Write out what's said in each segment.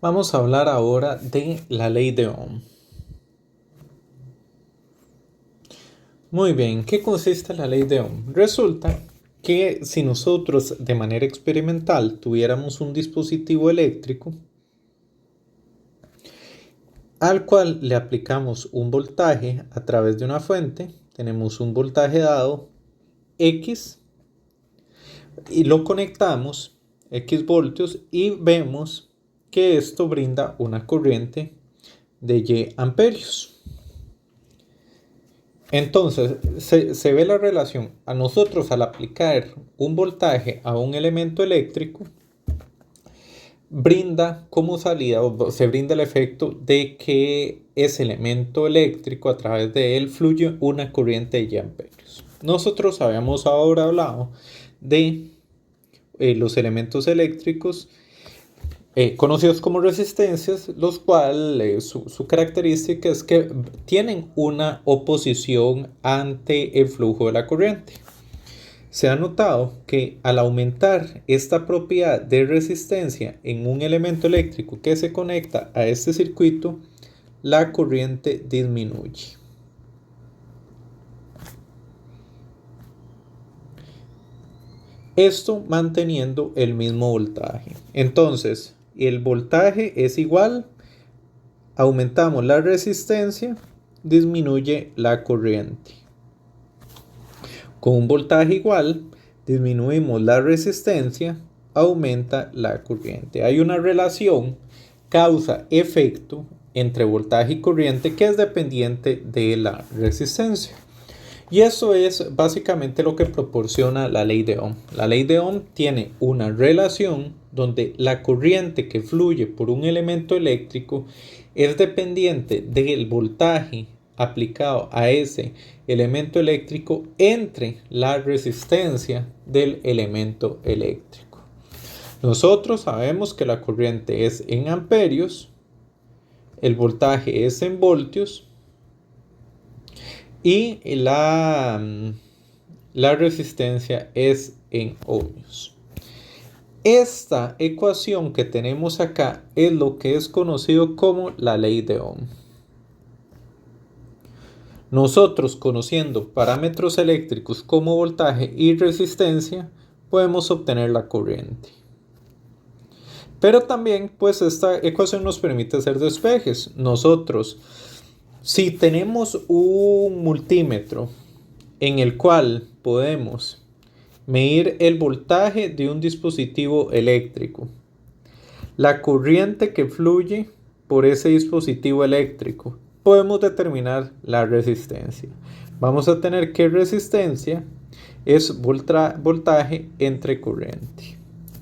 Vamos a hablar ahora de la ley de Ohm. Muy bien, ¿qué consiste la ley de Ohm? Resulta que si nosotros de manera experimental tuviéramos un dispositivo eléctrico al cual le aplicamos un voltaje a través de una fuente, tenemos un voltaje dado X y lo conectamos X voltios y vemos que esto brinda una corriente de Y amperios. Entonces, se ve la relación a nosotros al aplicar un voltaje a un elemento eléctrico, brinda como salida o se brinda el efecto de que ese elemento eléctrico a través de él fluye una corriente de Y amperios. Nosotros habíamos ahora hablado de los elementos eléctricos conocidos como resistencias, los cuales su característica es que tienen una oposición ante el flujo de la corriente. Se ha notado que al aumentar esta propiedad de resistencia en un elemento eléctrico que se conecta a este circuito, la corriente disminuye. Esto manteniendo el mismo voltaje. Entonces, el voltaje es igual, aumentamos la resistencia, disminuye la corriente. Con un voltaje igual, disminuimos la resistencia, aumenta la corriente. Hay una relación causa-efecto entre voltaje y corriente que es dependiente de la resistencia. Y eso es básicamente lo que proporciona la ley de Ohm. La ley de Ohm tiene una relación donde la corriente que fluye por un elemento eléctrico es dependiente del voltaje aplicado a ese elemento eléctrico entre la resistencia del elemento eléctrico. Nosotros sabemos que la corriente es en amperios, el voltaje es en voltios y la resistencia es en ohmios. Esta ecuación que tenemos acá es lo que es conocido como la ley de Ohm. Nosotros, conociendo parámetros eléctricos como voltaje y resistencia, podemos obtener la corriente. Pero también, pues, esta ecuación nos permite hacer despejes. Nosotros, si tenemos un multímetro en el cual podemos medir el voltaje de un dispositivo eléctrico, la corriente que fluye por ese dispositivo eléctrico, podemos determinar la resistencia. Vamos a tener que resistencia es voltaje entre corriente.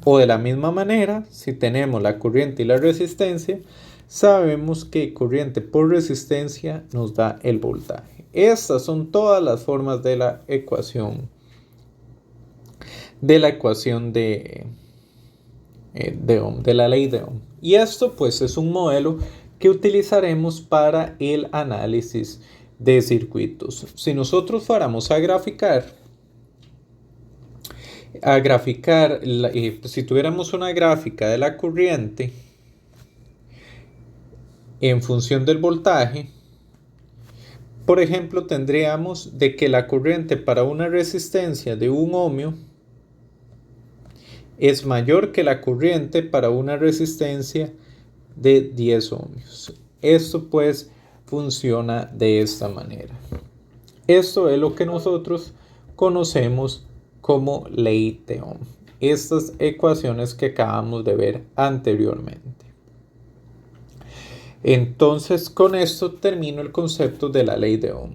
O de la misma manera, si tenemos la corriente y la resistencia, sabemos que corriente por resistencia nos da el voltaje. Estas son todas las formas de la ecuación de Ohm, de la ley de Ohm. Y esto pues es un modelo que utilizaremos para el análisis de circuitos. Si nosotros fuéramos a graficar, si tuviéramos una gráfica de la corriente en función del voltaje, por ejemplo, tendríamos de que la corriente para una resistencia de 1 ohmio es mayor que la corriente para una resistencia de 10 ohmios. Esto pues funciona de esta manera. Esto es lo que nosotros conocemos como ley de Ohm. Estas ecuaciones que acabamos de ver anteriormente. Entonces, con esto termino el concepto de la ley de Ohm.